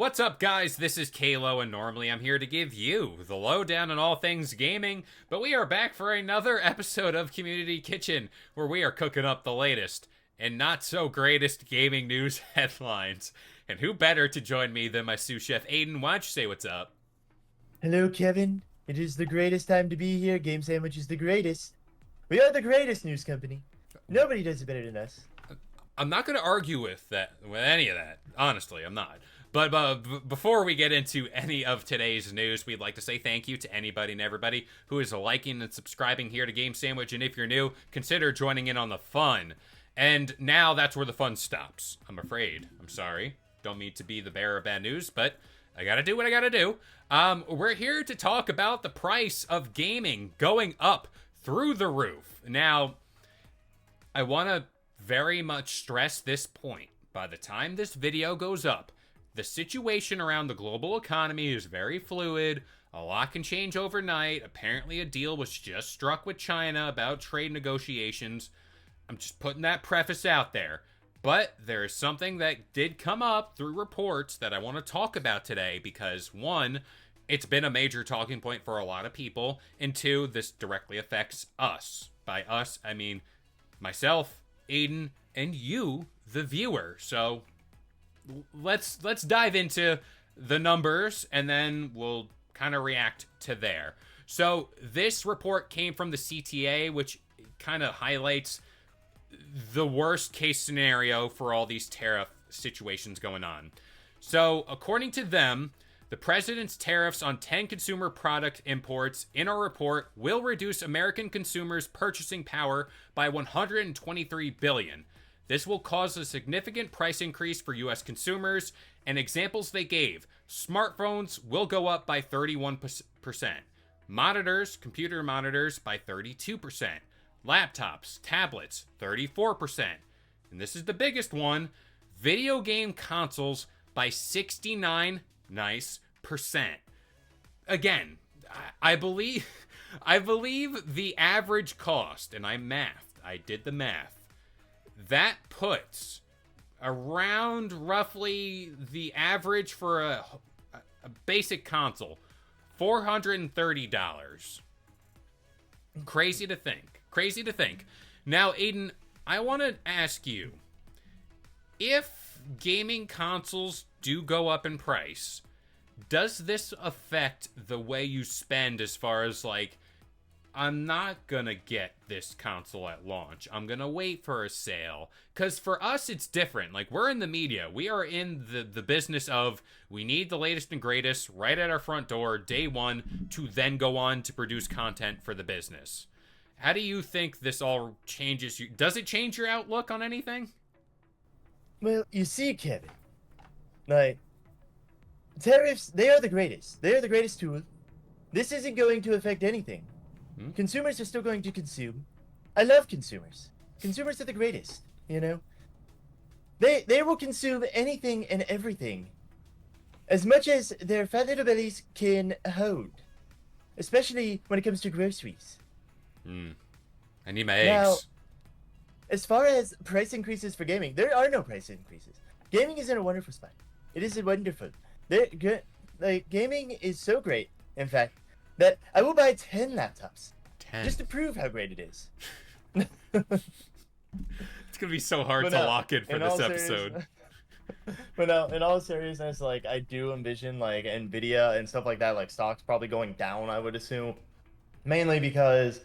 What's up, guys? This is K-Lo, and normally I'm here to give you the lowdown on all things gaming, but we are back for another episode of Community Kitchen, where we are cooking up the latest and not so greatest gaming news headlines. And who better to join me than my sous chef Aden? Why don't you say what's up? Hello, Kevin. It is the greatest time to be here. Game Sandwich is the greatest. We are the greatest news company. Nobody does it better than us. I'm not going to argue with any of that. Honestly, I'm not. But before we get into any of today's news, we'd like to say thank you to anybody and everybody who is liking and subscribing here to Game Sandwich. And if you're new, consider joining in on the fun. And now that's where the fun stops, I'm afraid. I'm sorry. Don't mean to be the bearer of bad news, but I gotta do what I gotta do. We're here to talk about the price of gaming going up through the roof. Now, I want to very much stress this point. By the time this video goes up, the situation around the global economy is very fluid. A lot can change overnight. Apparently, a deal was just struck with China about trade negotiations. I'm just putting that preface out there. But there is something that did come up through reports that I want to talk about today because, one, it's been a major talking point for a lot of people, and two, this directly affects us. By us, I mean myself, Aiden, and you, the viewer. So let's dive into the numbers, and then we'll kind of react to there. So this report came from the CTA, which kind of highlights the worst case scenario for all these tariff situations going on. So according to them, the president's tariffs on 10 consumer product imports in our report will reduce American consumers' purchasing power by $123 billion. This will cause a significant price increase for U.S. consumers, and examples they gave: smartphones will go up by 31%, monitors, computer monitors, by 32%, laptops, tablets, 34%, and this is the biggest one, video game consoles by 69 nice percent. Again, I believe the average cost, and I did the math, that puts around roughly the average for a basic console, $430. Crazy to think. Now, Aiden, I want to ask you, if gaming consoles do go up in price, does this affect the way you spend as far as, like, I'm not gonna get this console at launch, I'm gonna wait for a sale? Because for us, it's different. Like, we're in the media. We are in the business of, we need the latest and greatest right at our front door, day one, to then go on to produce content for the business. How do you think this all changes you? Does it change your outlook on anything? Well, you see, Kevin, like, tariffs, they are the greatest. They are the greatest tool. This isn't going to affect anything. Consumers are still going to consume. I love consumers. Consumers are the greatest, you know? They will consume anything and everything as much as their fat little bellies can hold. Especially when it comes to groceries. I need my Now, eggs. as far as price increases for gaming, there are no price increases. Gaming is in a wonderful spot. It is wonderful. Like, gaming is so great, in fact, that I will buy 10 laptops 10. just to prove how great it is. It's gonna be so hard But to no, lock in for in this all episode. But no, in all seriousness, like, I do envision, like, Nvidia and stuff like that, like, stocks probably going down, I would assume. Mainly because,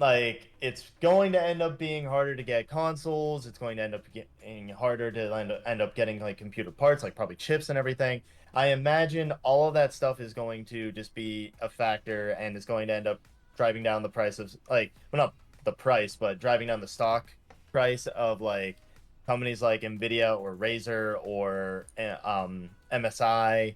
like, it's going to end up being harder to get consoles. It's going to end up getting harder to end up getting, like, computer parts, like probably chips and everything. I imagine all of that stuff is going to just be a factor, and it's going to end up driving down the price of, like, well, not the price, but driving down the stock price of, like, companies like Nvidia or Razer or MSI,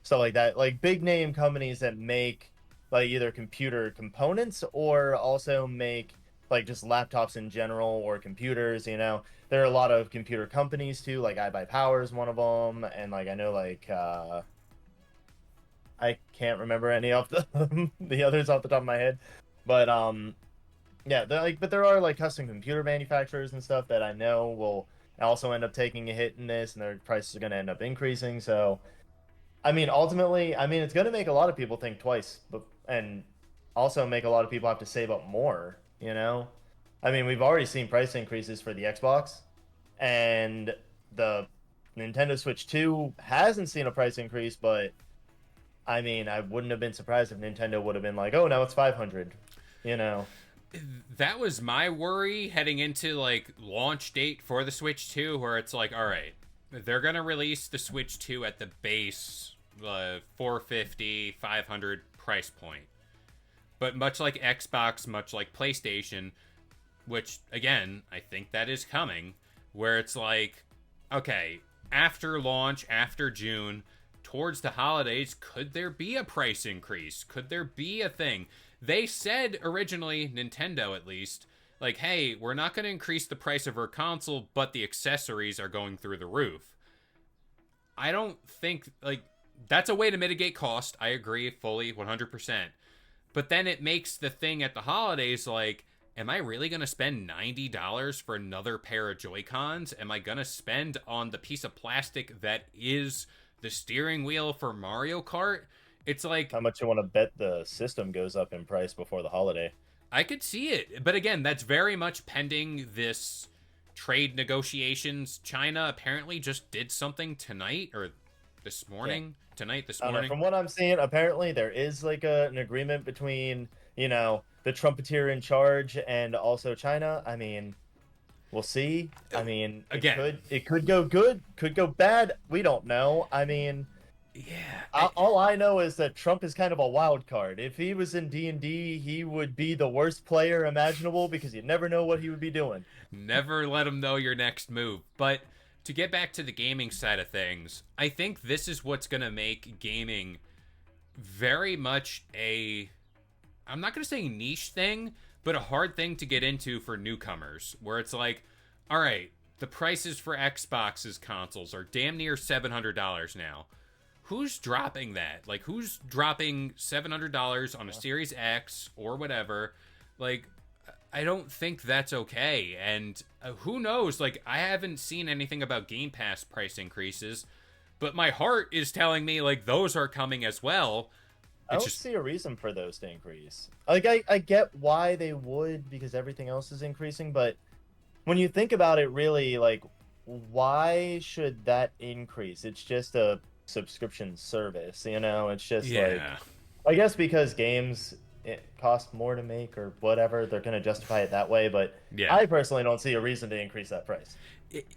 stuff like that. Like, big name companies that make, like, either computer components or also make, like, just laptops in general or computers, you know. There are a lot of computer companies too, like iBuyPower is one of them, and, like, I know, like, I can't remember any of the others off the top of my head, but yeah, they're like, but there are, like, custom computer manufacturers and stuff that I know will also end up taking a hit in this, and their prices are going to end up increasing. So, I mean, ultimately, I mean, it's going to make a lot of people think twice, but and also make a lot of people have to save up more. You know, I mean, we've already seen price increases for the Xbox, and the Nintendo Switch 2 hasn't seen a price increase, but I mean, I wouldn't have been surprised if Nintendo would have been like, "Oh, now it's 500." You know. That was my worry heading into like launch date for the Switch 2, where it's like, all right, they're gonna release the Switch 2 at the base 450, 500 price point. But much like Xbox, much like PlayStation, which again, I think that is coming, where it's like, okay, after launch, after June, towards the holidays, could there be a price increase? Could there be a thing? They said originally, Nintendo at least, like, hey, we're not going to increase the price of our console, but the accessories are going through the roof. I don't think, like, that's a way to mitigate cost. I agree fully, 100%. But then it makes the thing at the holidays like, am I really going to spend $90 for another pair of Joy-Cons? Am I going to spend on the piece of plastic that is the steering wheel for Mario Kart? It's like, How much you want to bet the system goes up in price before the holiday? I could see it. But again, that's very much pending this trade negotiations. China apparently just did something tonight or this Yeah. morning. Tonight, this I don't know. morning. From what I'm seeing, apparently there is like an agreement between, the trumpeter in charge and also China. I mean, we'll see. I mean, it Again, could it could go good, could go bad. We don't know. I mean, yeah. all I know is that Trump is kind of a wild card. If he was in D&D, he would be the worst player imaginable because you never know what he would be doing. Never let them know your next move. But to get back to the gaming side of things, I think this is what's going to make gaming very much a, I'm not going to say niche thing, but a hard thing to get into for newcomers, where it's like, all right, the prices for Xbox's consoles are damn near $700 now. Who's dropping that? Like, who's dropping $700 on a Series X or whatever? Like, I don't think that's okay. And who knows? Like, I haven't seen anything about Game Pass price increases, but my heart is telling me, like, those are coming as well. I It's don't just, see a reason for those to increase. Like I get why they would because everything else is increasing, but when you think about it really, like why should that increase? It's just a subscription service, you know? It's just like yeah. I guess because games it cost more to make or whatever, they're gonna justify it that way, but Yeah. I personally don't see a reason to increase that price.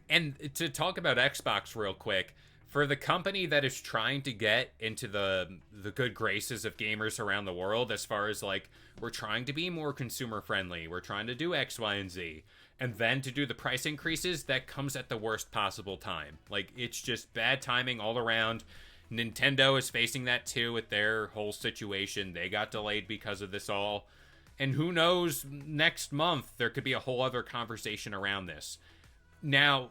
And to talk about Xbox real quick, for the company that is trying to get into the good graces of gamers around the world, as far as like we're trying to be more consumer friendly, we're trying to do X, Y, and Z, and then to do the price increases, that comes at the worst possible time. Like it's just bad timing all around. Nintendo is facing that too with their whole situation. They got delayed because of this all. And who knows, next month there could be a whole other conversation around this. Now,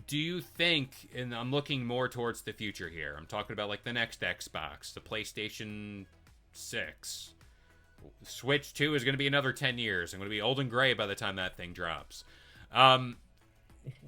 do you think, and I'm looking more towards the future here, I'm talking about like the next Xbox, the PlayStation 6. Switch 2 is going to be another 10 years. I'm going to be old and gray by the time that thing drops. Um,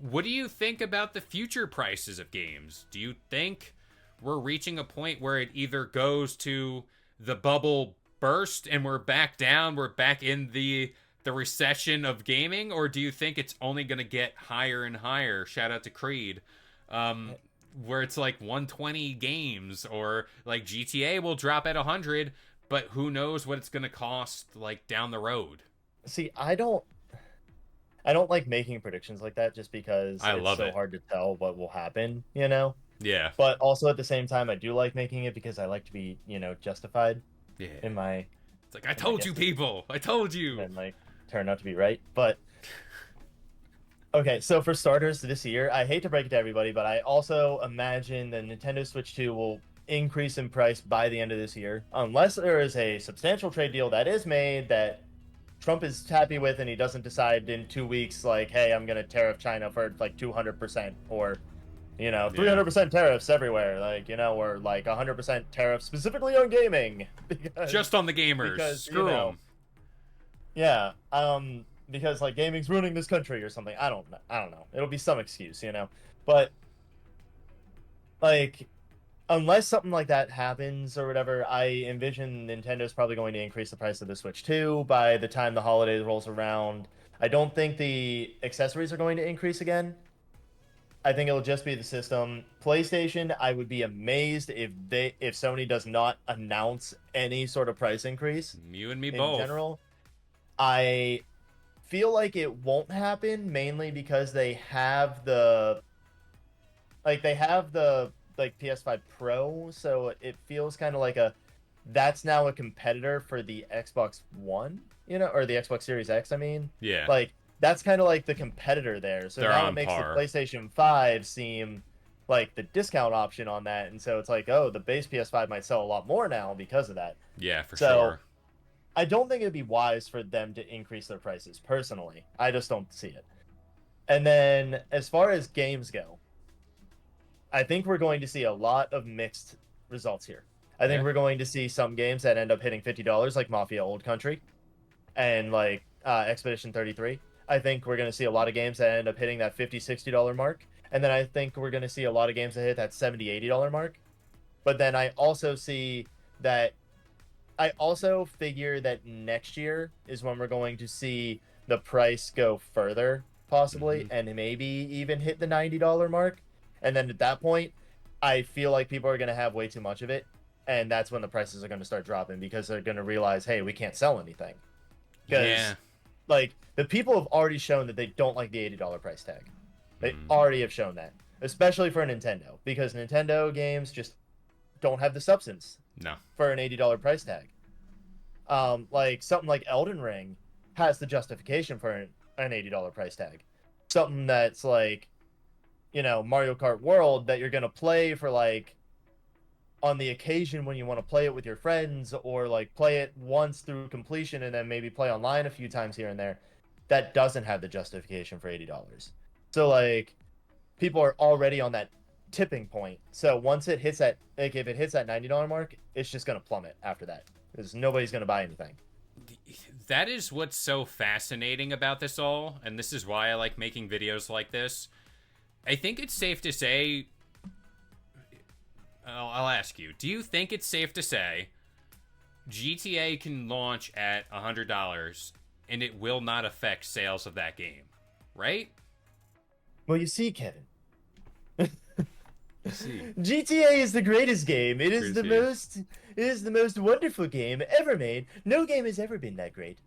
what do you think about the future prices of games? Do you think we're reaching a point where it either goes to the bubble burst and we're back down, we're back in the recession of gaming, or do you think it's only going to get higher and higher? Shout out to Creed. Where it's like 120 games, or like GTA will drop at 100, but who knows what it's going to cost like down the road. See, I don't like making predictions like that just because I it's love so it. hard to tell what will happen, you know? Yeah. But also at the same time, I do like making it because I like to be, justified Yeah. in my It's like, I in my told you, guesses people. I told you. and like turn out to be right. But okay, so for starters, this year, I hate to break it to everybody, but I also imagine the Nintendo Switch 2 will increase in price by the end of this year, unless there is a substantial trade deal that is made that Trump is happy with, and he doesn't decide in 2 weeks, like, hey, I'm gonna tariff China for like 200%, or Yeah. 300% tariffs everywhere, like or like 100% tariffs specifically on gaming, Just on the gamers. because Screw them. yeah. because like gaming's ruining this country or something. I don't know. It'll be some excuse, But like unless something like that happens or whatever, I envision Nintendo's probably going to increase the price of the Switch 2 by the time the holidays rolls around. I don't think the accessories are going to increase again. I think it'll just be the system. PlayStation, I would be amazed if Sony does not announce any sort of price increase You and me in both. general. I feel like it won't happen mainly because they have the like PS5 Pro, so it feels kind of like that's now a competitor for the Xbox One, or the Xbox Series X, I mean. Yeah, Like that's kind of like the competitor there. So they're now it on makes the par. PlayStation 5 seem like the discount option on that, and so it's like, oh, the base PS5 might sell a lot more now because of that. Yeah, for So sure. I don't think it'd be wise for them to increase their prices personally. I just don't see it. And then as far as games go, I think we're going to see a lot of mixed results here. I think Yeah. we're going to see some games that end up hitting $50, like Mafia Old Country and like Expedition 33. I think we're going to see a lot of games that end up hitting that $50, $60 mark. And then I think we're going to see a lot of games that hit that $70, $80 mark. But then that I also figure that next year is when we're going to see the price go further, possibly, Hmm. and maybe even hit the $90 mark. And then at that point, I feel like people are going to have way too much of it. And that's when the prices are going to start dropping because they're going to realize, hey, we can't sell anything. Yeah. Because, like, the people have already shown that they don't like the $80 price tag. They Mm. already have shown that, especially for Nintendo, because Nintendo games just don't have the substance No. for an $80 price tag. Like something like Elden Ring has the justification for an $80 price tag. Something that's like, Mario Kart World that you're gonna play for like on the occasion when you want to play it with your friends or like play it once through completion and then maybe play online a few times here and there. That doesn't have the justification for $80. So like people are already on that tipping point. So once it hits that, like if it hits that $90 mark, it's just gonna plummet after that because nobody's gonna buy anything. That is what's so fascinating about this all, and this is why I like making videos like this. I think it's safe to say. I'll ask you, do you think it's safe to say GTA can launch at $100 and it will not affect sales of that game? Right? Well, you see, Kevin, I see. GTA is the greatest game. It is the Crazy. most wonderful game ever made. No game has ever been that great.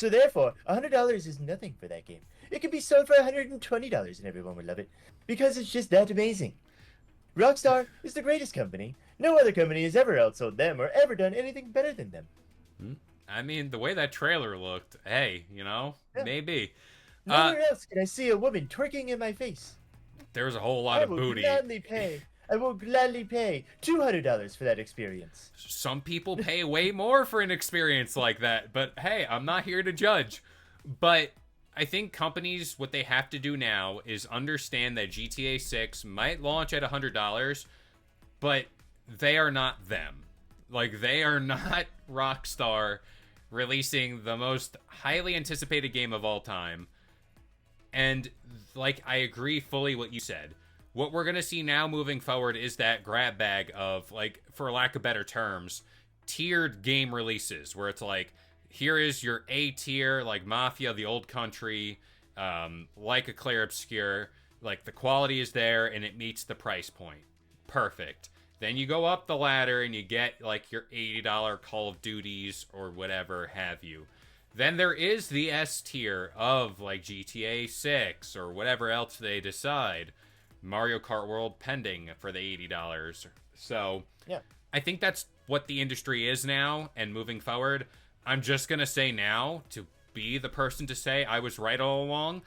So therefore, $100 is nothing for that game. It could be sold for $120 and everyone would love it because it's just that amazing. Rockstar is the greatest company. No other company has ever outsold them or ever done anything better than them. Hmm? I mean, the way that trailer looked, hey, Yeah. maybe. Uh, Nowhere else can I see a woman twerking in my face. there's a whole lot I of will booty. gladly pay. I will gladly pay $200 for that experience. Some people pay way more for an experience like that, but hey, I'm not here to judge. But I think companies, what they have to do now is understand that GTA 6 might launch at $100, but they are not them. Like, they are not Rockstar releasing the most highly anticipated game of all time. And, like, I agree fully what you said. What we're going to see now moving forward is that grab bag of, like, for lack of better terms, tiered game releases where it's like, here is your A tier, like Mafia, the Old Country, like a Claire Obscure. Like, the quality is there and it meets the price point. Perfect. Then you go up the ladder and you get, like, your $80 Call of Duties or whatever have you. Then there is the S tier of, like, GTA 6 or whatever else they decide. Mario Kart World pending for the $80. So, Yeah. I think that's what the industry is now and moving forward. I'm just going to say now, to be the person to say I was right all along,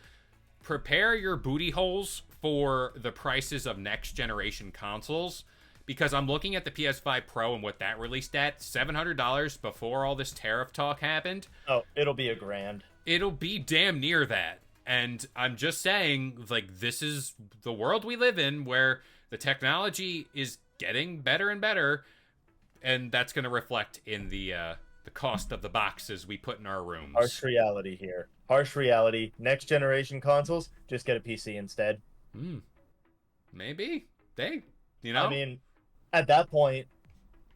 prepare your booty holes for the prices of next generation consoles, because I'm looking at the PS5 Pro and what that released at $700 before all this tariff talk happened. Oh, it'll be a grand. It'll be damn near that. And I'm just saying, like, this is the world we live in where the technology is getting better and better, and that's going to reflect in the cost of the boxes we put in our rooms. Harsh reality here. Harsh reality. Next generation consoles, just get a PC instead. Hmm. Maybe. They, you I know? mean, at that point,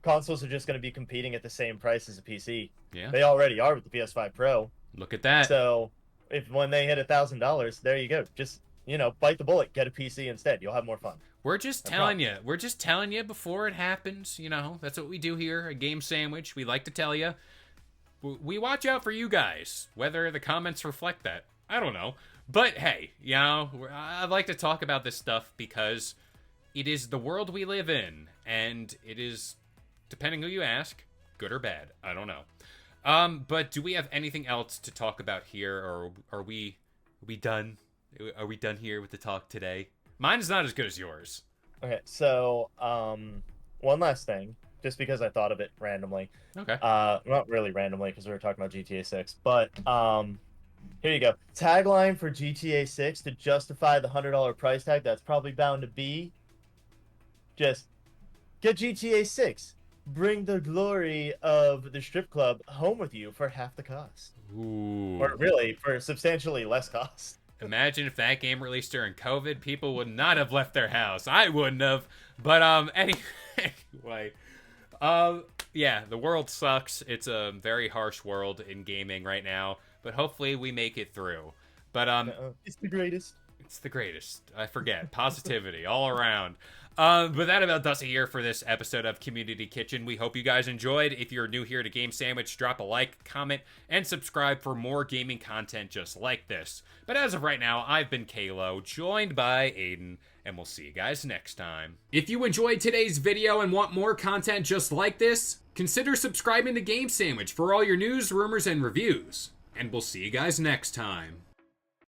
consoles are just going to be competing at the same price as a PC. Yeah. They already are with the PS5 Pro. Look at that. So if when they hit $1,000, there you go. Just bite the bullet, get a PC instead. You'll have more fun. We're just I telling promise. you. We're just telling you before it happens. That's what we do here. A game sandwich. We like to tell you. We watch out for you guys. Whether the comments reflect that, I don't know. But hey, I'd like to talk about this stuff because it is the world we live in, and it is, depending who you ask, good or bad. I don't know. But do we have anything else to talk about here, or are we done? Are we done here with the talk today? Mine's not as good as yours. Okay, so one last thing, just because I thought of it randomly. Okay. Not really randomly because we were talking about GTA 6, but here you go. Tagline for GTA 6 to justify the $100 price tag. That's probably bound to be just get GTA 6. Bring the glory of the strip club home with you for half the cost. Ooh. Or really, for substantially less cost. Imagine if that game released during COVID, people would not have left their house. I wouldn't have. But anyway, yeah, the world sucks. It's a very harsh world in gaming right now, but hopefully we make it through. But It's the greatest. it's the greatest. I forget. Positivity all around. But that about does it here for this episode of Community Kitchen. We hope you guys enjoyed. If you're new here to Game Sandwich, drop a like, comment, and subscribe for more gaming content just like this. But as of right now, I've been K-Lo, joined by Aden, and we'll see you guys next time. If you enjoyed today's video and want more content just like this, consider subscribing to Game Sandwich for all your news, rumors, and reviews. And we'll see you guys next time.